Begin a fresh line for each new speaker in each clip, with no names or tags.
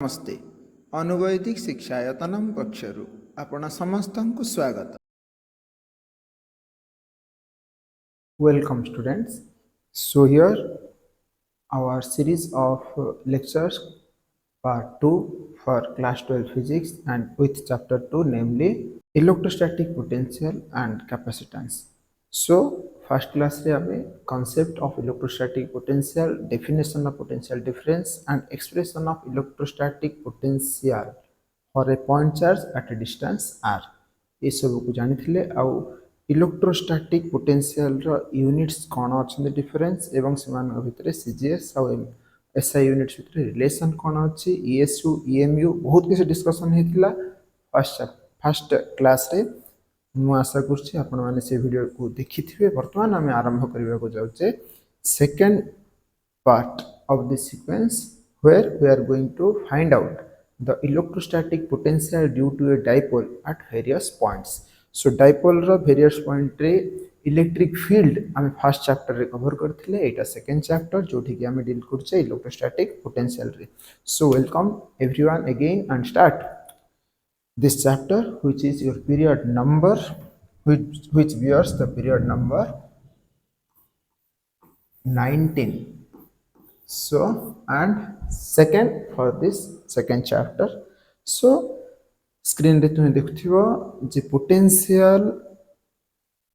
नमस्ते अनुवैदिक शिक्षायतनम पक्षरु आपण समस्तंकु स्वागत। Welcome students. So here our series of lectures part 2 for class 12 physics and with chapter 2 namely electrostatic potential and capacitance. So first class रे हमें concept of electrostatic potential, definition of potential difference and expression of electrostatic potential for a point charge at a distance r ये सब को जानी थिले आउ electrostatic potential रो units कोन अछि difference एवं समान भितरे सीजीएस आउ एसआई यूनिट्स भितरे रिलेशन कोन अछि ईएसयू ईएमयू बहुत किछ डिस्कशन हेतिला फर्स्ट क्लास रे। मु आशा करछि आपण माने से वीडियो को देखिथिबे। वर्तमान हम आरंभ करबा को जाउचे second part of this sequence where we are going to find out the electrostatic potential due to a dipole at various points. So dipole ro various point रे electric field हमें first chapter रे cover करथिले एटा second chapter जोठी कि हमें deal करछे electrostatic potential रे। So welcome everyone again and start this chapter which is your period number which bears the period number 19. So and second for this second chapter. So screen रे तुम देखथिबो जे potential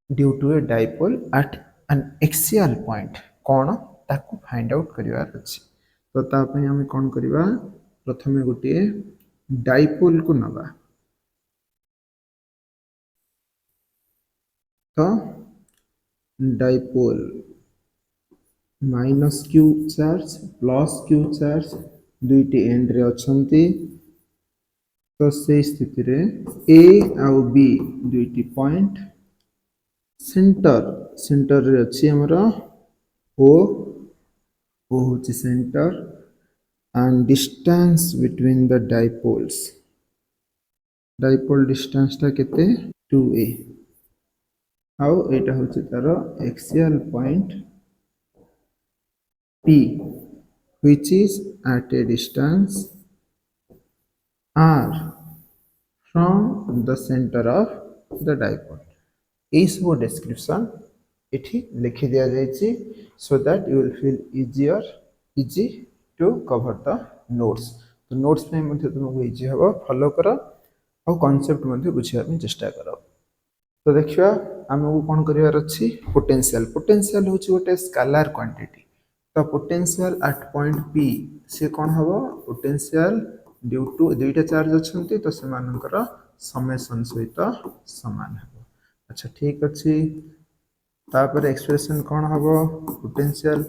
due to a dipole at an axial point कोन ताकू find out करिवार अछि। तो ता पय हम कोन करिवा प्रथमे गोटे डाइपोल को नबा। तो dipole minus q charge plus q charge दुईटी एंड रे अछंती। तो से स्थिति रे ए आउ बी दुईटी पॉइंट सेंटर रे अछि हमरा ओ होची centre and distance between the dipoles dipole distance ता केते 2a आउ एटा होची तारो axial point P which is at a distance r from the center of the dipole. इस वो description इठी लिखि दिया जायछि so that you will feel easy to cover the notes. तो notes में मध्ये तुमको इजी हबो फॉलो करो और कांसेप्ट मध्ये बुझिया में चेष्टा करो। तो देखियो हमहु कोन करिवार अछि पोटेंशियल होछि गोटे स्केलर क्वांटिटी। तो पोटेंशियल एट पॉइंट P से कौन हबो पोटेंशियल ड्यू टू दुईटा चार्ज अछंती तो से मानकर समेशन सहित समान हबो। अच्छा ठीक अछि तापर एक्सप्रेशन कौन हबो पोटेंशियल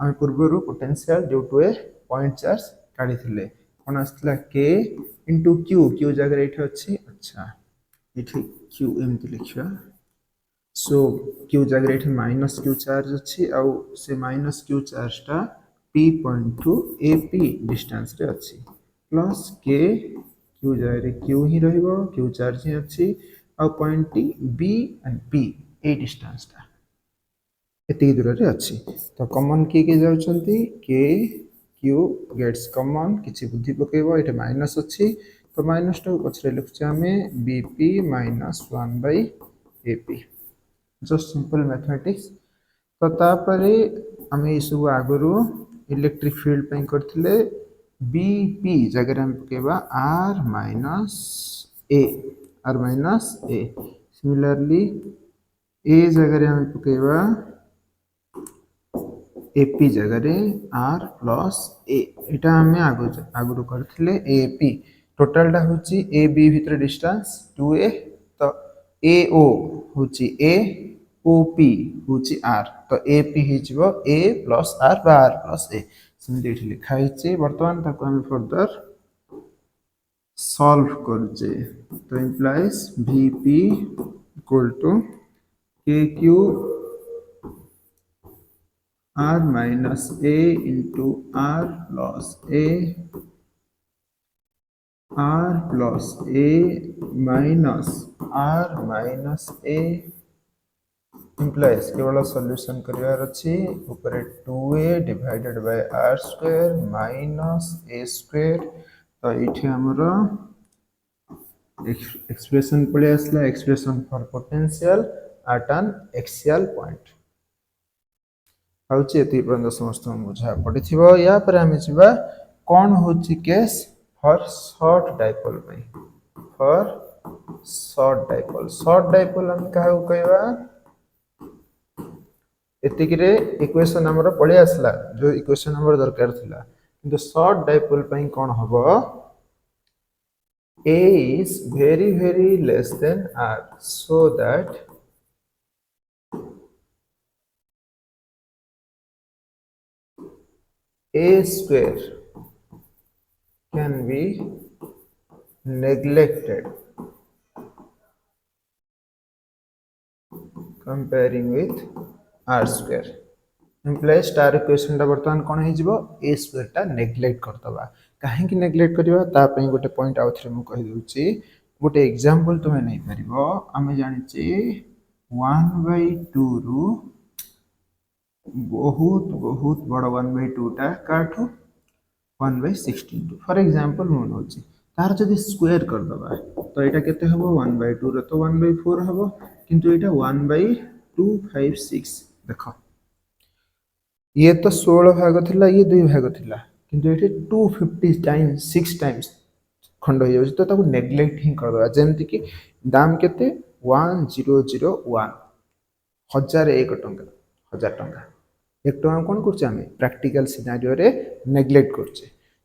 हम पूर्वरु potential due to a point charge काढी थिले कोन आस्तला k * q जगह एठी अछि। अच्छा एठी q एमति लिखिया। सो q जगह एठी माइनस q चार्ज अछि आउ से माइनस q चार्ज टा p point two ap distance रे अछि प्लस k q जगह रे q ही रहइबो q चार्ज ही अछि आउ point t b and p A distance टा एति दूर रे अछि। तो कॉमन के जाउछंती k q गेट्स कॉमन किछि बुद्धि पकेबो एटा माइनस अछि तो माइनस टा पछरे लिखछ हमें bp - 1/ap just simple mathematics। तो तापरे हमें इसु आगुरु इलेक्ट्रिक फील्ड पे करथिले bp जगह हम पकेबा r - a सिमिलरली a जगह हम पकेबा ap जगह रे r + a एटा हमें आगुरु करथिले ap टोटल टा होची ab भीतर डिस्टेंस 2a तो ao होची a OP होची r तो AP हिजबो a + r बा r + a सिमिलि एठी लिखा हिची। वर्तमान ताको हम फर्दर सॉल्व करजे तो implies VP = KQ r - a * r + a r - a implies केवल सॉल्यूशन करिवार अछि ऊपर 2a / r² - a² तो ये आमर एक्सप्रेशन पड़े आसला expression for potential at an axial point आउची एति पर्यंत समस्त बुझा पड़िथिबो या पर हम जिबा कोन होची केस फॉर शॉर्ट डाइपोल पई फॉर शॉर्ट डाइपोल हम काहा कहबा एतिक रे इक्वेशन हमर पड़े आसला जो इक्वेशन हमर दरकार थिला किंतु शॉर्ट डाइपोल पई कोन हबो a is very less than r so that a square can be neglected comparing with r square implies star equation टा बर्तमान कोन हे जिवो a square टा नेग्लेक्ट करतबा काहे कि नेग्लेक्ट करबा ता पई गोटे पॉइंट आउथरे मु कहि दोची गोटे एग्जांपल तुमे नै परिबो आमे जानि छि 1/2 रु बहुत बड़ 1/2 टा काठू 1/16 फॉर एग्जांपल मु नोची तार जदि स्क्वायर कर दबा तो एटा केते हबो 1/2 रे तो 1/4 हबो किंतु एटा 1/256 देखो ये तो 16 भाग थिला ये 2 भाग थिला किंतु एटे 250 टाइम्स 6 टाइम्स खंड हो जाउछ तो ताको नेग्लेक्ट ही कर दबा जेमति कि दाम केते 1001 1001 टंका 1000 टंका 1 टंका कोन करछ आमे प्रैक्टिकल सिनेरियो रे नेग्लेक्ट करछ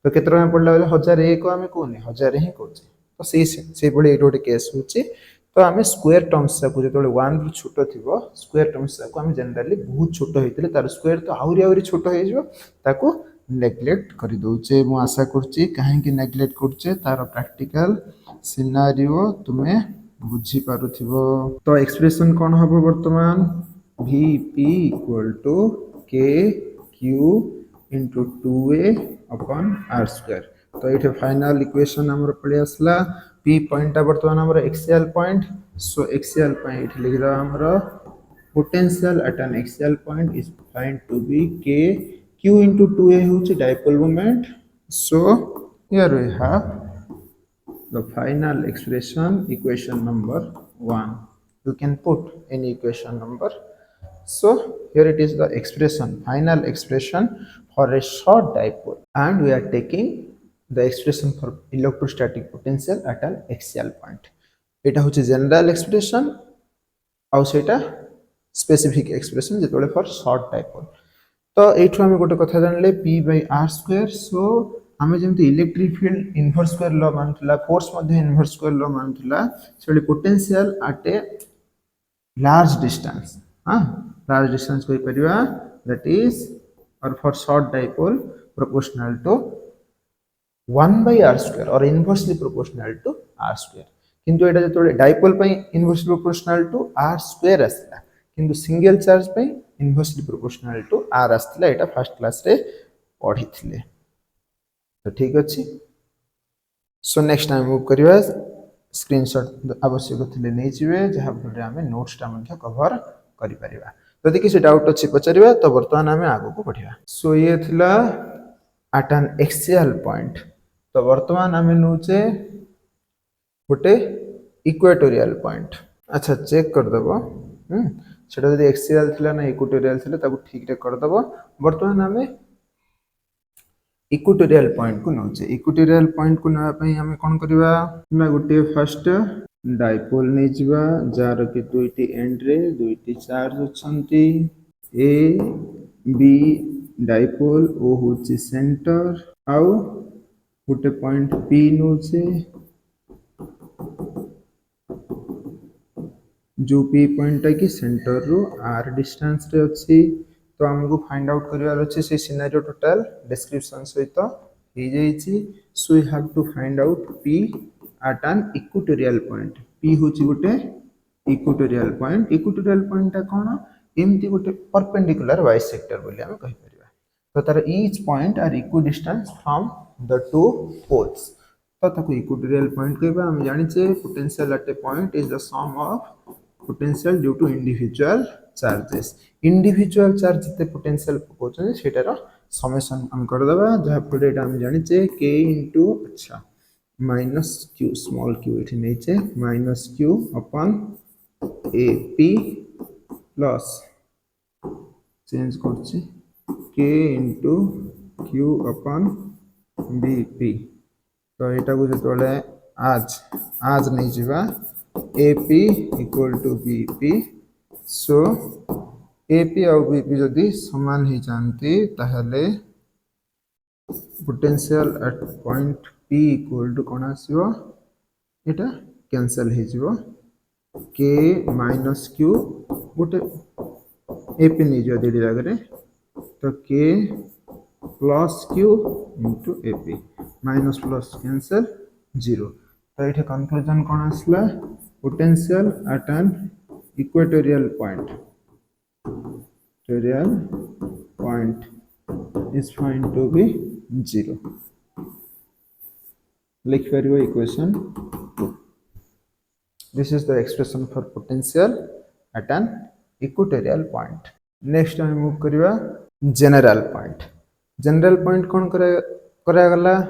तो केते टंका पडला बेले 1001 आमे कोने 1000 ही करछ तो से बळे एटो गोटे केस होची तो आमे स्क्वायर टर्म्स को जेतोले 1 रु छोटो थिबो स्क्वायर टर्म्स को आमे जनरली बहुत छोटो हेतिले तार स्क्वायर तो आउरी छोटो हे जिवो ताको नेग्लेक्ट करि दोचे मु आशा करछि काहे कि नेग्लेक्ट करछे तार प्रैक्टिकल सिनेरियो तुमे बुझी पारुथिबो तो एक्सप्रेशन कोन हबो वर्तमान vp equal to kq into 2a upon r square तो ये फाइनल इक्वेशन हमर पड़े आसला p पॉइंट वर्तमान हमर axial point so axial point लिख दो हमर potential at an axial point is find to be k q into 2a होची dipole moment so here we have the final expression equation number 1 you can put any equation number so here it is the expression final expression for a short dipole and we are taking the expression for electrostatic potential at an axial point eta hochi general expression au seta specific expression jetole for short dipole तो एठु हम गोटे कथा जानले p by r square so आमे जेमति electric field inverse square law मानथला force मध्ये inverse square law मानथला सेली potential at a large distance हां लार्ज डिस्टेंस कोइ परिबा दैट इज और for short dipole proportional to 1 by r square or inversely proportional to r square किंतु एटा जतोले डाइपोल पई inversely proportional to r square आसला किंतु सिंगल चार्ज पई इनवर्सली प्रोपोर्शनल टू r आसला एटा फर्स्ट क्लास रे पढी थिले तो ठीक अछि सो नेक्स्ट टाइम मूव करिवा स्क्रीनशॉट आवश्यक थिले नै जिवे जहा फले हमें नोट्स टा मध्ये कवर करि परिबा यदि किसी डाउट अछि पचारिबा तो वर्तमान हमें आगो को बढ़िया सो ये थिला एट एन एक्सियल पॉइंट तो वर्तमान हमें नोचे गोटे इक्वेटोरियल पॉइंट अच्छा चेक कर दबो सेटा यदि एक्सियल थिला ना इक्वेटोरियल थिला ताको ठीक रे कर दबो वर्तमान हमें इक्वेटोरियल पॉइंट को नोचे इक्वेटोरियल पॉइंट को ना पई हमें कोन करबा ना गोटे फर्स्ट डाइपोल नै जिबा जार के दुईटी एंड रे दुईटी चार्ज अछंती ए बी डाइपोल ओ होची सेंटर आउ गोटे पॉइंट पी नोचे जो पी पॉइंट है कि सेंटर रो आर डिस्टेंस रे अछि तो हमको फाइंड आउट करिवार अछि से सिनेरियो टोटल डिस्क्रिप्शन सहित हे जाईछि so we have to find out p at an equatorial point p होछि गोटे इक्वेटोरियल पॉइंट ता कोन एमती गोटे परपेंडिकुलर बाइसेक्टर बोली हम कहि परिबा तो तार each point are equidistant from the two poles तो ताको इक्वेटोरियल पॉइंट कहबा हम जानि छे potential at a point is the sum of potential due to individual charges individual charge जते potential पकोचन सेटार समेशन हम कर दबा जहा पड़े हम जानि छे k into अच्छा माइनस क्यू स्मॉल क्यू ये नहीं minus q upon A P plus change कर के into q upon B P तो यहाँ को जो आज आज नहीं जावा A P equal to B P so A P आउ बी पी जदि समान ही जाती ताहले potential at point P equal to कौन आसो यहाँ कैंसल हो के माइनस क्यू गोटे एपी नहीं जाए दुटी जगह तो के plus q into AP minus plus cancel zero तो ये कन्क्लूजन कौन आसला potential at an equatorial point is found to be 0 लिख पारिबो equation 2 this is the expression for potential at an equatorial point next हम मूव करिवा general point कोन करा गला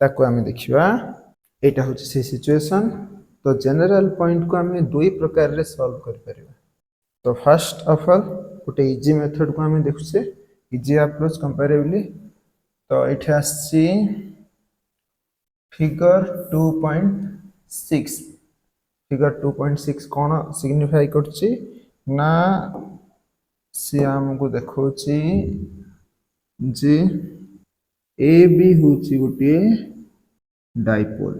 ताको हम देखिबा एटा होची से सिचुएशन तो जनरल पॉइंट को हम दुई प्रकार रे सॉल्व कर परिबा तो फर्स्ट ऑफ ऑल गोटे इजी मेथड को हम देखुछे इजी अप्रोच कंपेरेबली तो ये आसी फिगर 2.6 कौन सिग्निफाई करछि ना सी हमको देखो जे ए बी होची गोटे डाइपोल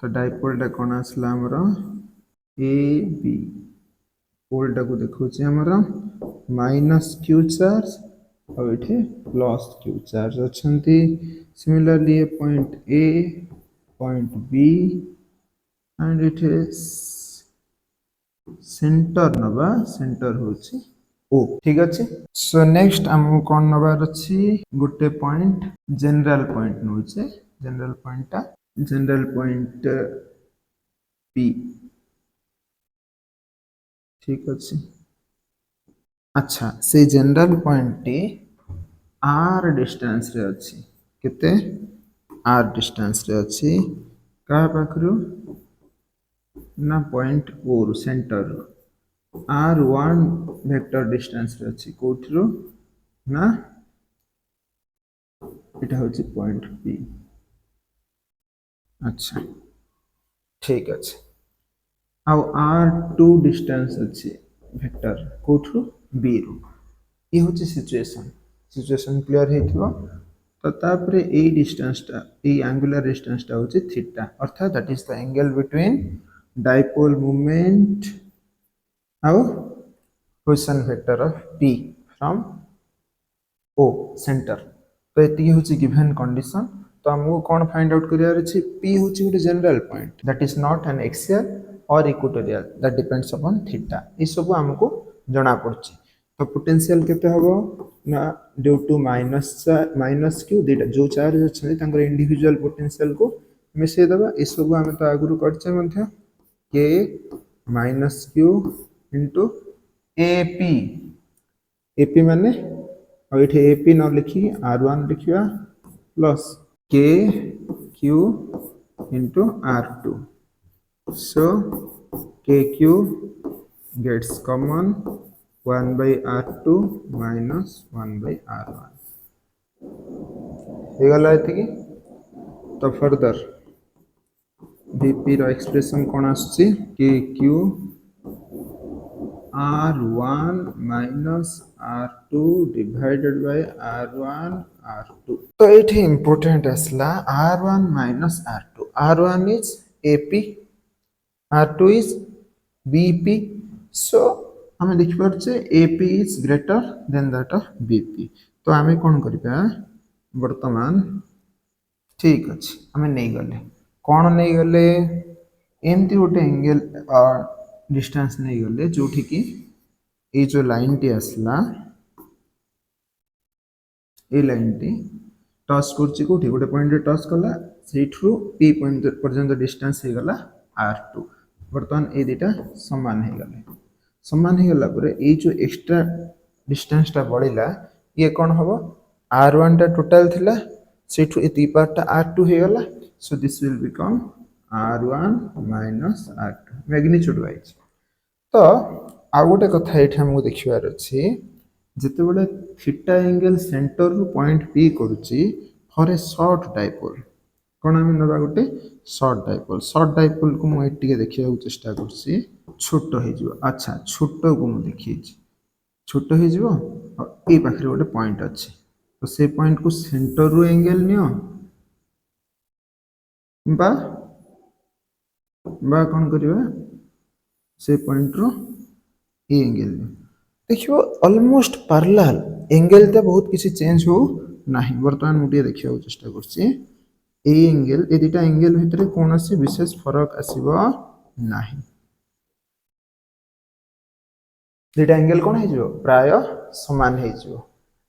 तो डाइपोल कौन आसला हमर ए बी पोल को देखो माइनस क्यू चार्ज और ये प्लस क्यू चार्ज अच्छा similarly point A point B and it centre नवा सेंटर होची ओ ठीक अच्छे सो नेक्स्ट हमको कौन नबार अच्छी गोटे पॉइंट जनरल पॉइंट नौचे जनरल पॉइंट पी ठीक अच्छे अच्छा से जनरल पॉइंट टी आर डिस्टेंस रे अच्छी केते आर डिस्टेंस रे अच्छी का पाखरु ना point O centre r one vector distance रे अच्छी कोठरो ना इटा होची पॉइंट बी अच्छा ठीक अच्छे आउ आर टू डिस्टेंस अच्छी वेक्टर कोठरो बी रू ये होची सिचुएशन क्लियर हेथिबो तो तापरे ए डिस्टेंसटा ए एंगुलर डिस्टेंसटा होची थीटा अर्थात that is the angle between dipole moment आउ position vector of P from O center तो एति होची गिवन कंडीशन तो हमको कौन फाइंड आउट करियार अछि पी होची गोटे general point that is not an axial और equatorial that depends upon theta ये सब हमको जना पड़छि तो पोटेंशियल केते हबो ना ड्यू टू माइनस क्यू देटा जो चार्ज अछि तांकर इंडिविजुअल पोटेंशियल को मिसे दबा ए सब हम तो आगुरु करछे मध्य के माइनस क्यू इनटू एपी माने और ये एपी न लिखी R1 लिखिया प्लस के Q into R2 so kq gets common 1 by R2 minus 1 by R1 ये गला है तो फर्दर Vp रो एक्सप्रेशन कौन आछि kq R1 minus R2 divided by R1 R2 तो ये important असला R1 minus R2 R1 is AP R2 is BP so हमें देखि परछे AP is greater than that of BP तो हमें कौन करिबा वर्तमान ठीक अछि हमें नहीं गले कौन नहीं गले एमती गोटे एंगल डिस्टेंस नहीं गले जोठी की ये जो लाइन टी आसला ए लाइन टी टच करछि कोठी गोटे पॉइंट रे टच कला सेठरू P पॉइंट पर्यंत डिस्टेंस हे गला R2 वर्तमान ए दिटा समान हे गला परे ए जो एक्स्ट्रा डिस्टेंस टा बढ़िला ये कौन हबो R1 टा टोटल थिला सेठू एती पार्ट टा R2 हे गला So this will become r1 minus r2 magnitude wise. तो आउ गोटे कथा ये आमको देखार अच्छे जितेबाला थीटा एंगल सेंटर रु पॉइंट पी करुच्ची फॉर ए शॉर्ट डाइपोल कौन आम ना गोटे शॉर्ट डाइपोल को मुझे देखा चेष्टा कर छोट हो अच्छा छोट को मुझे देखी छोट हो पाखे गोटे पॉइंट अच्छे तो से पॉइंट को सेंटर रु एंगल नियो बा कौन करवा से पॉइंट रो ए एंगल देखियो ऑलमोस्ट पैरेलल एंगल तो बहुत किसी चेंज हो नहीं वर्तमान मुझे देखा चेष्टा कर एंगल ए दुटा एंगल भितर कौन सी विशेष फरक आसब ना दुटा एंगल कौन हो प्राय सामान हो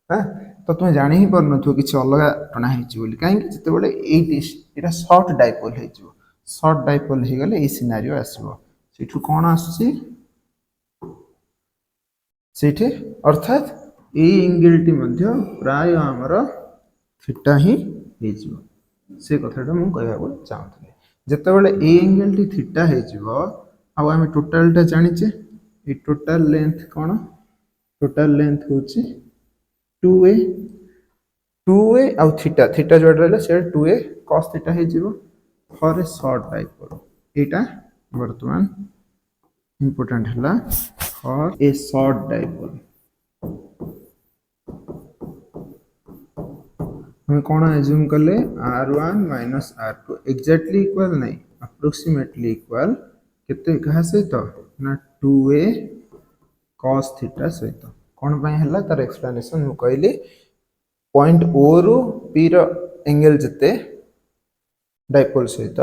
तो तुम जानी ही पार नो कि अलग टणा होली कहीं जिते ये सर्ट डाइपोल हो सर्ट डाइपोल हो गले ये सिनारियो आसो से कौन आसुची से अर्थात ये एंगल टी प्राय आमर थीटा ही से कथाटा मुझे कहवाक चाहूँगी जितेबाला ए एंगल टी थीटा हो टोटालटा जाचे ये टोटाल लेंथ कौन टोटाल लेंथ हूँ 2a 2a आउ थीटा थीटा जो रहा से 2a cos थीटा हो फॉर ए शॉर्ट डाइपोल एटा वर्तमान इंपोर्टेंट है फॉर ए शॉर्ट डाइपोल हम कौन एज्यूम कले r1 minus r2 exactly equal नहीं अप्रोक्सीमेटली इक्वल केते कहा सहित ना 2a cos थीटा सहित कौन पाई है तार एक्सप्लेनेशन मु कहली पॉइंट ओ रु पी रो एंगल जिते डाइपोल सहित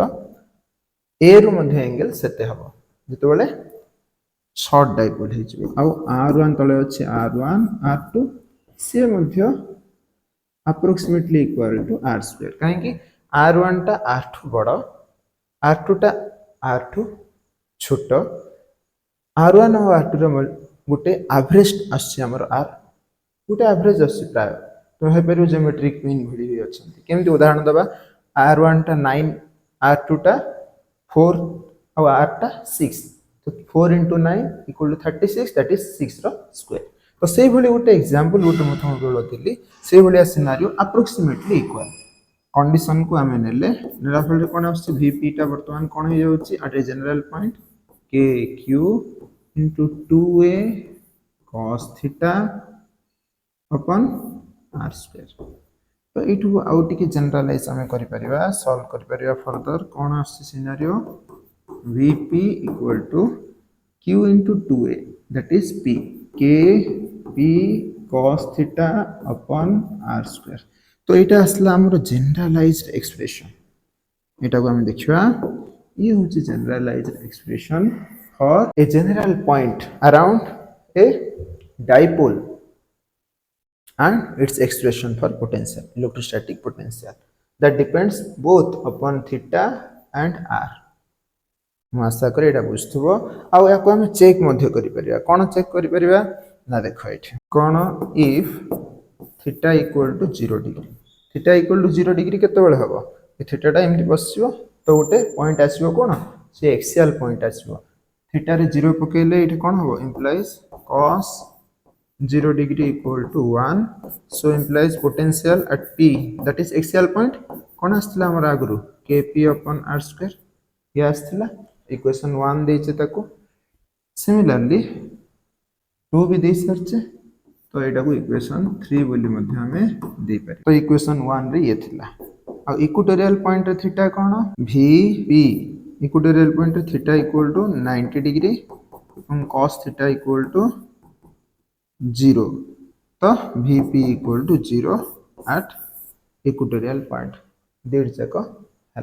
ए रु मध्य एंगल सेते हबो जितेबाला शॉर्ट डाइपोल हो r1 तले अच्छे r1 r2 से मध्य approximately equal to r square कहीं r1 टा r2 बड़ r2 टा r2 छोट r1 और r2 गोटे एवरेज आमर r गोटे एवरेज आस प्राय तुम हो ज्योमेट्रिक मीन भिड़ी अच्छा केमती उदाहरण दबा r1 टा 9 r2 टा 4 और r टा 6 तो 4 into 9 equal to 36 that is 6 row square तो से भली गोटे एग्जांपल गोटे मथम बोलती से भलिया सिनारियो अप्रोक्सीमेटली इक्वल कंडीशन को आम नेला फल कौन आस VP टा वर्तमान कौन हो जाउची at a general point KQ into 2a cos theta upon r square तो ये आउ टी जनरलाइज आम कर सॉल्व कर फर्दर कौन आस scenario VP equal to Q into 2a that is P P cos theta upon r square तो यहाँ आसला आमर जनरलाइज्ड एक्सप्रेशन यहाँ को आम देखा ये हूँ generalised expression for a general point around a dipole and its expression for potential electrostatic potential that depends both upon theta and r मु आशा करी एटा बुझथबो आ या को हम चेक मध्य करि परिबा कोन चेक करि परिबा ना देखो एठी कोन if theta equal to 0 degree theta equal to 0 degree केते बेले हबो ए थीटाटा एमति बसियो तो गोटे पॉइंट आसीबो कोन से एक्सियल पॉइंट आसीबो थीटा रे 0 पकेले एठी कोन हबो implies cos 0 degree equal to 1 so implies potential at P that is axial point कौन आस्थिला हमर आगरु Kp upon r square ये आस्थिला इक्वेशन 1 देचे ताको सिमिलरली 2 भी दे सरचे तो एटा को इक्वेशन 3 बोली मध्ये हमें दे पारे तो इक्वेशन 1 रे ये थिला आ इक्वेटोरियल पॉइंट रे थीटा कोन Vp इक्वेटोरियल पॉइंट रे थीटा इक्वल टू 90 डिग्री और cos थीटा इक्वल टू 0 तो VP equal to 0 at equatorial point देड़ जाक है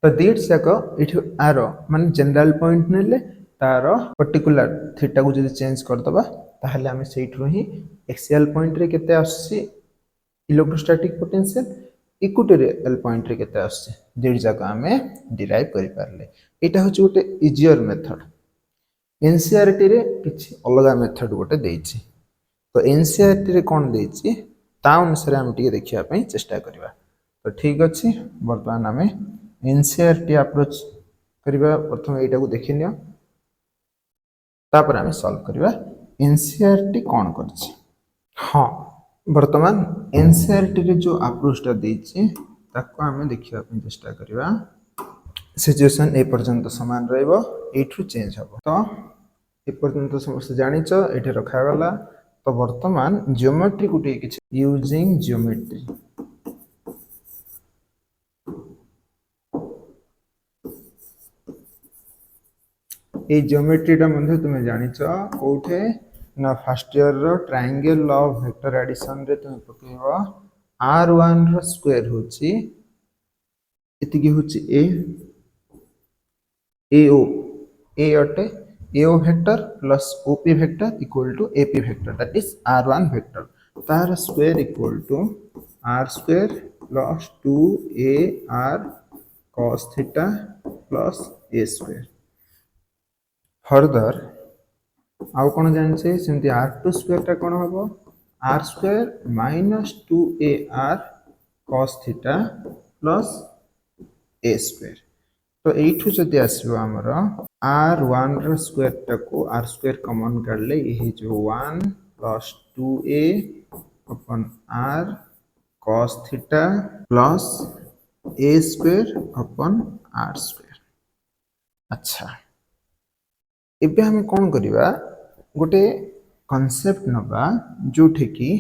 तो देड़ जाक ये आर मान जनरल पॉइंट ने तार पर्टिकुलर थीटा को जब चेंज करदे ताहले आम से ही एक्सियल पॉइंट रे केते आसी इलेक्ट्रोस्टैटिक पोटेंशियल इक्वेटोरियल पॉइंट रे केते आसी देड़ जाक आम डिराइव कर पारले एटा होची गोटे इजियर मेथड एनसीईआरटी रे किछि अलग मेथड गोटे देछि तो एनसीईआरटी रे कोन देछि ता अनुसार हम टिके देखिया पई चेष्टा करबा तो ठीक अछि वर्तमान आमे एनसीईआरटी अप्रोच करबा प्रथम एटा को देखि नियो तापर आमे सॉल्व करबा एनसीईआरटी कोन करछि हाँ वर्तमान एनसीईआरटी रे जो अप्रोचटा देछि ताको आमे देखिबा ପାଇଁ चेष्टा करबा सिचुएशन ए पर्यंत समान रहइबो एठु चेंज हबो तो ए पर्यंत समस्त जानिछ एठे रखा गला तो वर्तमान ज्योमेट्री गुटे किछि यूजिंग ज्योमेट्री ए ज्योमेट्रीटा मध्ये तुमे जानिछ कोठे ना फर्स्ट ईयर रो ट्रायंगल ऑफ वेक्टर एडिशन रे तुमे पकेइबो r1 रो स्क्वायर होची इतिकी होची AO A अटे AO vector plus OP vector equal to AP vector that is R1 vector तार square equal to R square plus 2AR cos theta plus A square further आउ कोन जानछे सेमति R2 square ता कोन हबो R square minus 2AR cos theta plus A square तो एठु जदि आसीबो हमर r1 रो square टाको r square common करले यही जो 1 plus 2a upon r cos theta plus a square upon r square अच्छा एबे हम कोन करिबा गोटे कांसेप्ट नबा जोठे की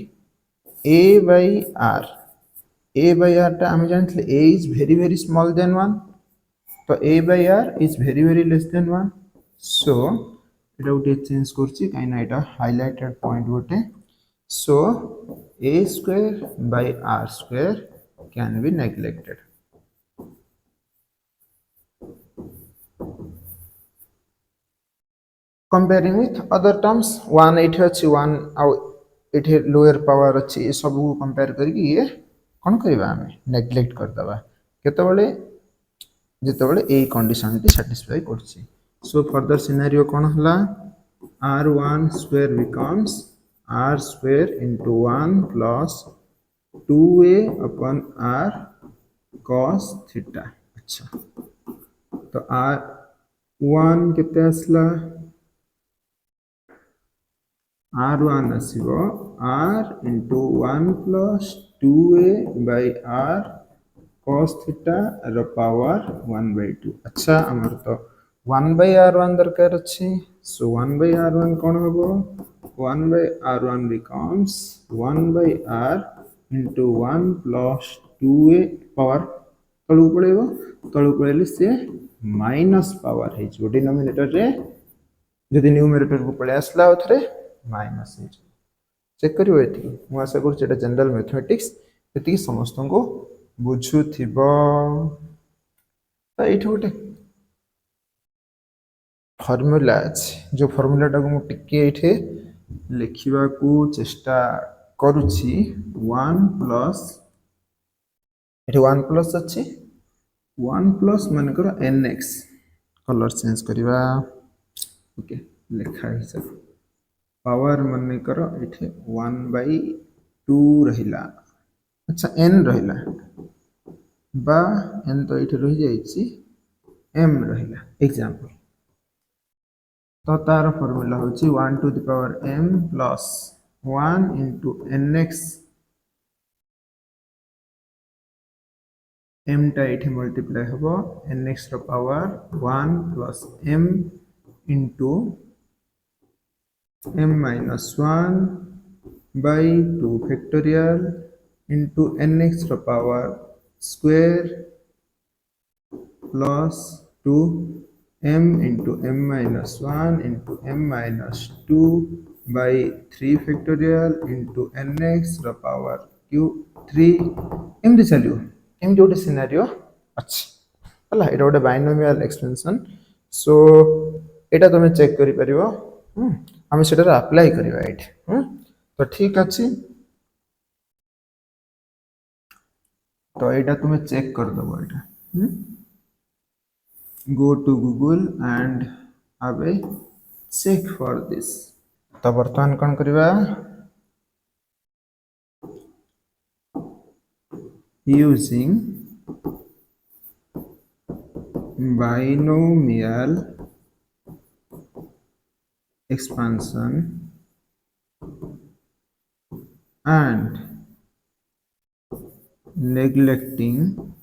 a by r टा हम जानथले a is very small than 1 तो a by r is very less than 1 so এটা উঠে চেঞ্জ করছি কাই না এটা হাইলাইটেড পয়েন্ট ওঠে so a square by r square can be neglected comparing with other terms 1 एठे अछि 1 आउ एठे लोअर पावर अछि ए सब को कंपेयर करके ये कोन करबा हमें नेग्लेक्ट कर दबा केतबेले जेतबेले ए कंडीशन टी सैटिस्फाई करछि सो फर्दर सिनेरियो कोन हला r1 square becomes r square into 1 plus 2a upon r cos theta अच्छा तो r1 केते आसला r1 आसीबो r into 1 plus 2a by r cos theta रो पावर 1 by 2 अच्छा हमर तो 1 by r1 दरकार अछि सो 1 by r1 कोन हबो 1 by r1 becomes 1 by r into 1 plus 2a power तळु पळेले से माइनस पावर है जो डिनोमिनेटर रे जदि न्यूमरेटर को पळे आसला उथरे माइनस है चेक करियो एठी मु आशा करू जेटा जनरल मैथमेटिक्स एति समस्त को बुझु थिबो तो एठी गोटे फार्मूला अछि जो फार्मूला टा को मु टिके एठी लिखिबा को चेष्टा करूछि 1 प्लस एठी 1 प्लस अछि 1 प्लस माने करो nx कलर चेंज करिबा ओके लिखा हिसाब पावर माने करो एठी 1 by 2 रहिला अच्छा n रहिला बा n तो एठी रहि जाईछि m रहिला एग्जांपल तो तार फार्मूला होछि 1 to the power m plus 1 into nx m टा एठी मल्टीप्लाई हबो nx रो power 1 plus m into m minus 1 by 2 factorial into nx रो power square plus 2 m into m minus 1 into m minus 2 by 3 factorial into nx रो power q 3 एमदी चलियो एमदी गोटे scenario अछि हला एटा गोटे बाइनोमियल एक्सपेंशन सो एटा तुम check करि परिबो हम सेटा अप्लाई करिवा एठी तो ठीक अछि तो एटा तुम चेक कर दबो एटा go to google and have a check for this तो वर्तमान कोन करिवा using binomial expansion and neglecting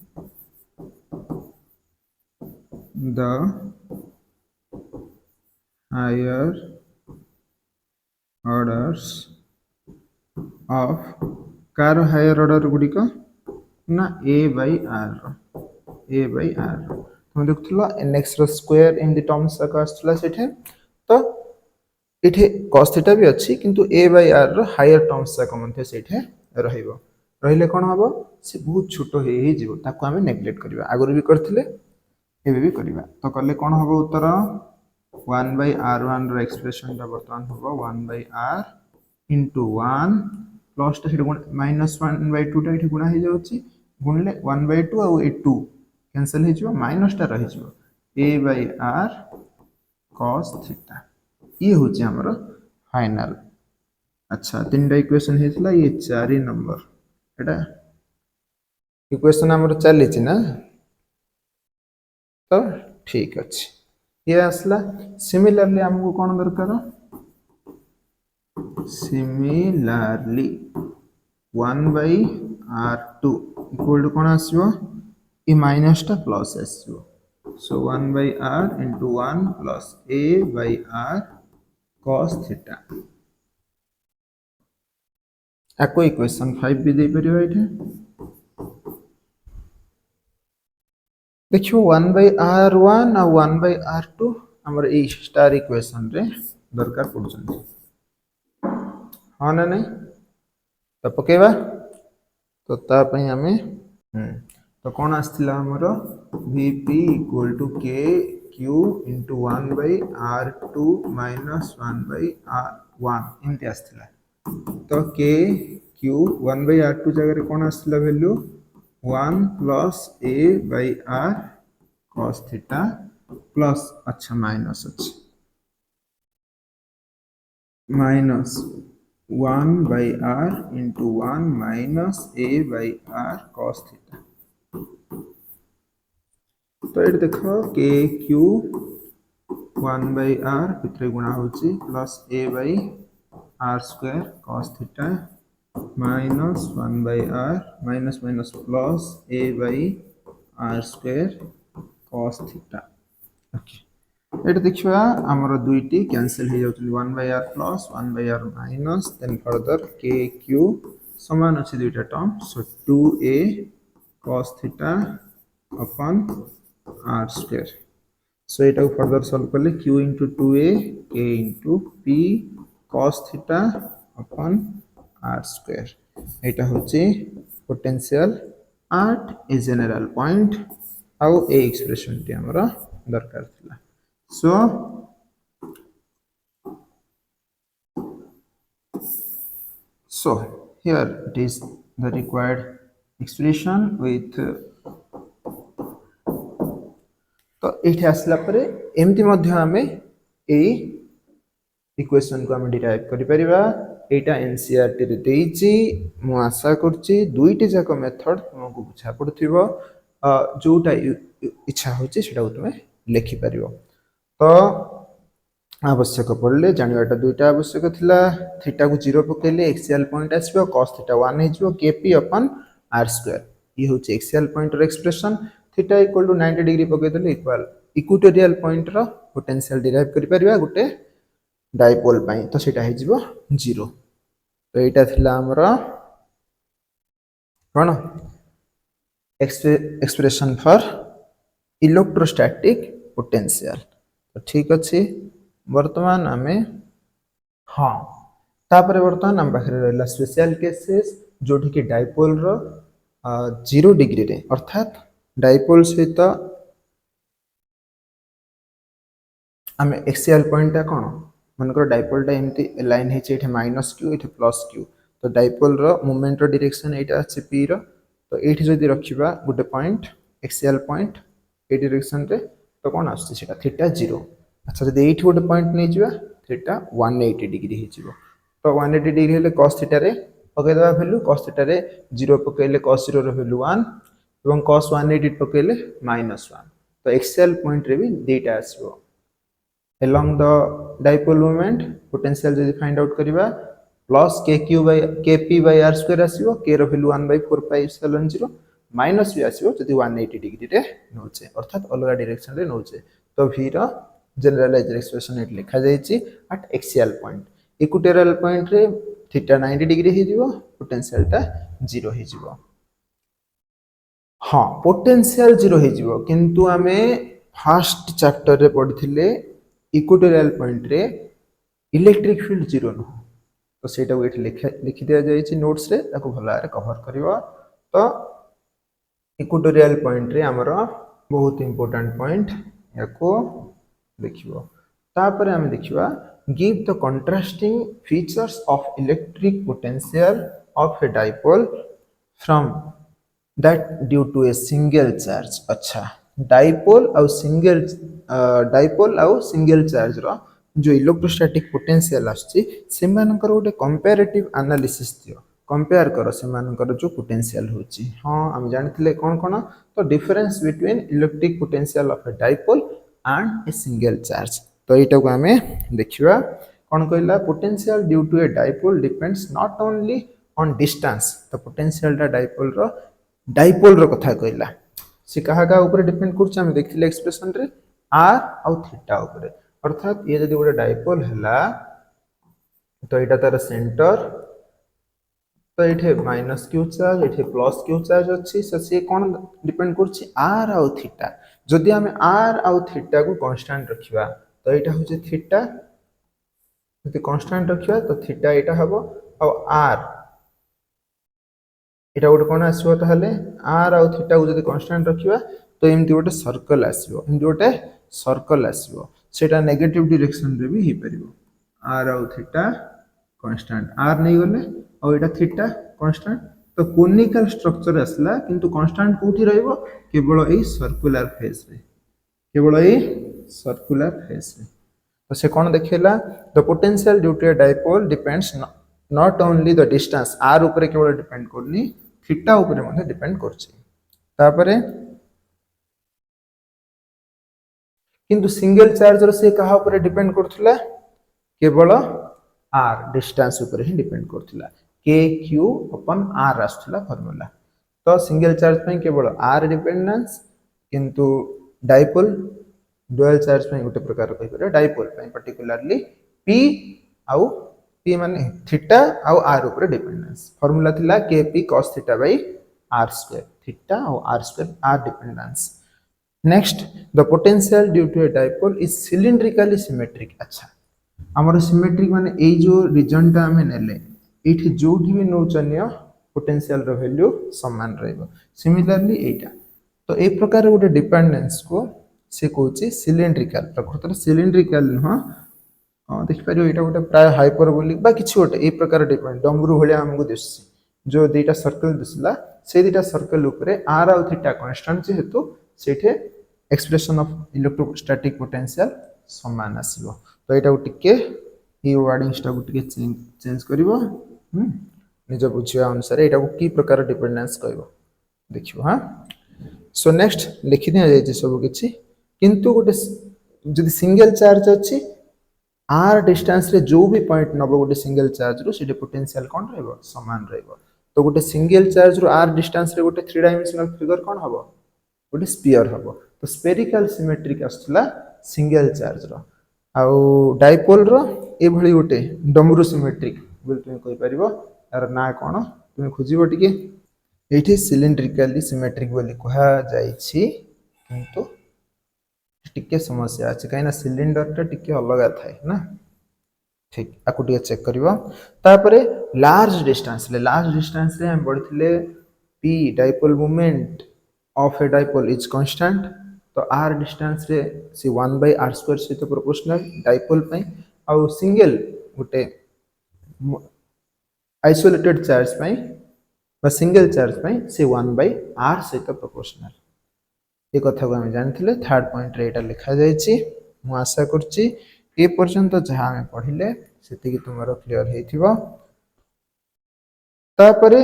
the higher orders of कार हायर ऑर्डर गुड़िक ना a by r a by r तुम देखुला nx रो स्क्वायर इन द टर्म्स का आस्तला सेठे तो इठे cos थीटा भी अच्छी किंतु a by r रो हायर टर्म्स का मध्य सेठे रहिबो रहिले कोन हबो से बहुत छोटो हे जीवो ताको हमें नेग्लेक्ट करबा आगुर भी करथिले एबे भी करबा तो करले कोन हबो उत्तर 1 by r1 रो एक्सप्रेशन ता बर्तमान हबो 1 by r into 1 प्लस टा सेठ माइनस 1 by 2 टा इठे गुणा हे जाउची गुणले 1 by 2 और 2 कैंसिल हे जिवो माइनस टा रहि जिवो a by r cos theta ये होची हमर फाइनल अच्छा तीनटा इक्वेशन हेतला ये 4 नंबर एटा इक्वेशन हमर चली छि ना तो ठीक अछि ये आसला सिमिलरली हमको कोन दरकार similarly 1 by r2 equal to कोन आसीबो ए माइनस टा प्लस आसीबो so 1 by r into 1 plus a by r cos theta echo equation 5 भी दे परियो एठे देखियो 1 by r1 और 1 by r2 हमर ए स्टार इक्वेशन रे दरकार पड़छन हां ना नहीं तो पकेबा तो ता पई हमें तो कौन आसला हमर vp equal to k q into 1 by r2 minus 1 by r1 इनते आसला तो k q 1 by r2 जगह रे कौन आसला value 1 plus a by r cos theta plus अच्छा माइनस अच्छा minus 1 by r into 1 minus a by r cos theta तो ये देखो k q 1 by r भितर गुणा होची plus a by r square cos theta minus 1 by r minus minus plus a by r square cos theta okay एटा देखिबा हमर दुईटी cancel hey जाउतली 1 by r plus 1 by r minus then further k q समान अछि दुईटा term so 2a cos theta upon r square so eta further solve करले q into 2a k into p cos theta upon r square eta होची potential at a general point आउ ए expression T हमरा दरकार थिला so here it is the required expression with तो एठी आसला परे एमती मध्य हमें ए इक्वेशन को हम डिराइव करि परिबा एटा एनसीईआरटी रे देइची मु आशा करची दुईटी जाक मेथड तुमको बुझा पड़थिबो जोटा इच्छा होची सेटा तुमे लिखि परिबो तो आवश्यक पड़ले जानिबाटा दुईटा आवश्यक थिला थीटा को 0 पकेले एक्सियल पॉइंट आसीबो cos थीटा 1 हे जिवो kp अपन r स्क्वायर ये होची एक्सियल पॉइंट रो expression theta equal to 90 degree पके देले इक्वल इक्वेटोरियल पॉइंट रो पोटेंशियल डिराइव करि परिबा गुटे डाइपोल पाई तो सेटा हे जिवो 0 तो एटा थिला हमरा कोन एक्सप्रेशन फॉर इलेक्ट्रोस्टैटिक पोटेंशियल तो ठीक अछि वर्तमान हमें हाँ तापर वर्तमान हम पाखरे रहला स्पेशल केसेस जोठी के डाइपोल रो 0 डिग्री रे अर्थात डाइपोल सहित हमें एक्सियल पॉइंट कोन मनकर डाइपोल टा एमती लाइन हे एठे माइनस q एठे प्लस q तो डाइपोल रो मोमेंट रो डायरेक्शन एटा अछि p रो तो एठी जदी रखिबा गुटे point axial point A direction रे तो कोन आछि सेटा थीटा 0 अच्छा जदी एठी गुटे पॉइंट नै जिबा थीटा 180 डिग्री हे जिवो तो 180 डिग्री हेले cos थीटा रे पके दबा वैल्यू cos थीटा रे 0 पकेले cos 0 रो वैल्यू 1 एवं cos 180 पकेले -1 तो एक्सियल पॉइंट रे भी दुईटा आसो along the dipole moment potential जदि फाइंड आउट करिबा plus kp by r square आसीबो k रो value 1 by 4 pi epsilon 0 minus भी आसीबो जदि 180 डिग्री रे नोचे अर्थात अलग डायरेक्शन रे नोचे तो v रो जनरलाइज एक्सप्रेशन एट लिखा जायछि at axial point equatorial point रे थीटा 90 डिग्री हे जिवो पोटेंशियल टा 0 हे जिवो हाँ पोटेंशियल 0 हे जिवो किंतु आमे फर्स्ट चैप्टर रे पढिथिले इक्वेटोरियल पॉइंट रे इलेक्ट्रिक फील्ड 0 न तो सेटा को लिखि दिया जायछि नोट्स रे ताको भला रे कवर करिवो तो इक्वेटोरियल पॉइंट रे हमरो बहुत इंपोर्टेंट पॉइंट याको देखिवो तापर हम देखिवा give the contrasting features of electric potential of a dipole from that due to a single charge अच्छा डाइपोल आउ सिंगल चार्ज रो जो इलेक्ट्रोस्टैटिक पोटेंशियल आछि से मानकर गोटे कंपैरेटिव एनालिसिस दियो कंपेयर करो से मानकर जो पोटेंशियल होची हां हम जानथिले कोन कोन तो difference between electric potential of a dipole and a single charge तो एटा को हमें देखिबा कोन कहला potential due to a dipole depends not only on distance तो पोटेंशियल डाइपोल रो कथा कहला से कहा का ऊपर डिपेंड करछ हम देखथिले एक्सप्रेशन रे r आउ थीटा ऊपर अर्थात ये जदि गोटे डाइपोल हला तो एटा तार सेंटर तो ये माइनस क्यू चार्ज ये प्लस क्यू चार्ज अच्छी से कौन डिपेंड कर आर आउ थीटा जदि आम आर आउ थीटा को कांस्टेंट रखिबा तो यहाँ हूँ थीटा जब कांस्टेंट रखिबा तो थीटा यहाँ हम आउ आर यहाँ गोटे कौन आसो ताहले आर आउ थीटा को जब कांस्टेंट रखिबा तो एमती गोटे सर्कल आसो एमती गोटे सर्कल आसो सेटा नेगेटिव डायरेक्शन रे भी हो पारिबो आर आउ थीटा कांस्टेंट आर नहीं गले और एटा थीटा कांस्टेंट तो कोनिकल स्ट्रक्चर आसला किंतु कांस्टेंट कोठी रहइबो केवल एई सर्कुलर फेस रे केवल एई सर्कुलर फेस रे तो से कोन देखेला the potential due to a dipole depends not only the distance r ऊपर केवल डिपेंड करनी थीटा ऊपर मध्ये डिपेंड करछि तापरे किंतु सिंगल चार्ज रो से कहा ऊपर डिपेंड करथुला केवल आर डिस्टेंस ऊपर ही डिपेंड करथुला के क्यू अपन आर आसथुला फार्मूला तो सिंगल चार्ज पे केवल आर डिपेंडेंस किंतु डाइपोल डुअल चार्ज पे गोटे प्रकार कहि पर डाइपोल पे पर्टिकुलरली पी आउ पी माने थीटा आउ आर ऊपर डिपेंडेंस फार्मूला थिला के P cos theta by r square theta आउ r square r dependence next the potential due to a dipole is cylindrically symmetric अच्छा हमर सिमेट्रिक माने ए जो रीजन टा हमें नेले एठी जोठी भी नौचन्य पोटेंशियल रो वैल्यू समान रहइबो सिमिलरली एटा तो ए प्रकार गोटे डिपेंडेंस को से कहूची सिलिंड्रिकल प्रकृत सिलिंड्रिकल न देख पारियो एटा गोटे प्राय हाइपरबोलिक बा किछि गोटे ए प्रकार डिपेंड डमरू भलिया हमको दिसछि जो दुईटा सर्कल दिसला से दुईटा सर्कल ऊपर आर आउ थीटा कांस्टेंट हेतु सेठे एक्सप्रेशन ऑफ इलेक्ट्रोस्टैटिक पोटेंशियल समान आसीबो तो यहाँ टिके ये वर्डिंग्स टाक टिके चेंज करिवो निज बुझिया अनुसार यहाँ को की प्रकार डिपेंडेंस कहबो देखियो हां सो नेक्स्ट लिखि दिया जाय सब किछि किंतु गोटे जदि सिंगल चार्ज अछि आर डिस्टेंस रे जो भी पॉइंट नबो गोटे सिंगल चार्ज रो सेटे पोटेंशियल कोन रहइबो समान रहइबो तो गोटे सिंगल चार्ज रो आर डिस्टेंस रे गोटे 3 डायमेंशनल फिगर कोन हबो गोटे स्फीयर हबो तो स्फेरिकल सिमेट्रिक आस्तला सिंगल चार्ज रो आउ डाइपोल रो ए भली गोटे डमरू सिमेट्रिक बोल तुम कहि परिबो यार ना कोन तुम खोजिबो टिके एठी सिलिंड्रिकली सिमेट्रिक बोली कहा जाईछि किंतु टिके समस्या अछि काइना सिलिंडर टा टिके अलगा थाए ना ठीक आकु टिके चेक करिवो तापरे लार्ज डिस्टेंस रे हम बढ़िथिले p dipole moment of a dipole is constant तो r डिस्टेंस रे से 1 by r स्क्वायर सहित प्रोपोर्शनल डाइपोल पई आ सिंगल गोटे आइसोलेटेड चार्ज पई बा सिंगल चार्ज पई से 1 by r सहित प्रोपोर्शनल ये कथा को हम जानथिले थर्ड पॉइंट रे एटा लिखा जायछि मु आशा करछि ए पर्यंत जहां हम पढिले सेति कि तुमरो क्लियर हेथिबो तापरे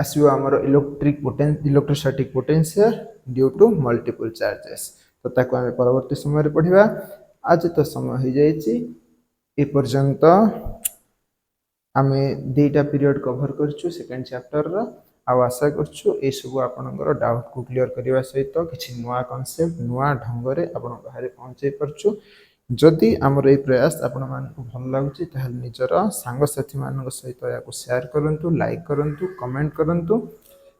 ଆସିବ ଆମର electrostatic potential due to multiple charges. ତ ତାକୁ ଆମେ ପରବର୍ତ୍ତୀ ସମୟରେ ପଢ଼ିବା। ଆଜି ତ ସମୟ ହେଇଯାଇଛି, ଏପର୍ଯ୍ୟନ୍ତ ଆମେ ଦୁଇଟା ପିରିୟଡ଼ କଭର କରିଛୁ ସେକେଣ୍ଡ ଚାପ୍ଟରର। ଆଉ ଆଶା କରୁଛୁ ଏସବୁ ଆପଣଙ୍କର ଡାଉଟକୁ କ୍ଲିଅର କରିବା ସହିତ କିଛି ନୂଆ କନସେପ୍ଟ ନୂଆ ଢଙ୍ଗରେ ଆପଣଙ୍କ ପାଖରେ ପହଞ୍ଚାଇ ପାରୁଛୁ। ଯଦି ଆମର ଏହି ପ୍ରୟାସ ଆପଣମାନଙ୍କୁ ଭଲ ଲାଗୁଛି ତାହେଲେ ନିଜର ସାଙ୍ଗସାଥିମାନଙ୍କ ସହିତ ଏହାକୁ ସେୟାର କରନ୍ତୁ, ଲାଇକ୍ କରନ୍ତୁ, କମେଣ୍ଟ କରନ୍ତୁ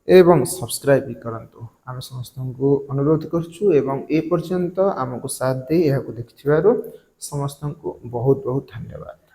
ଏବଂ ସବସ୍କ୍ରାଇବ୍ ବି କରନ୍ତୁ। ଆମେ ସମସ୍ତଙ୍କୁ ଅନୁରୋଧ କରୁଛୁ ଏବଂ ଏ ପର୍ଯ୍ୟନ୍ତ ଆମକୁ ସାଥ ଦେଇ ଏହାକୁ ଦେଖିଥିବାରୁ ସମସ୍ତଙ୍କୁ ବହୁତ ବହୁତ ଧନ୍ୟବାଦ।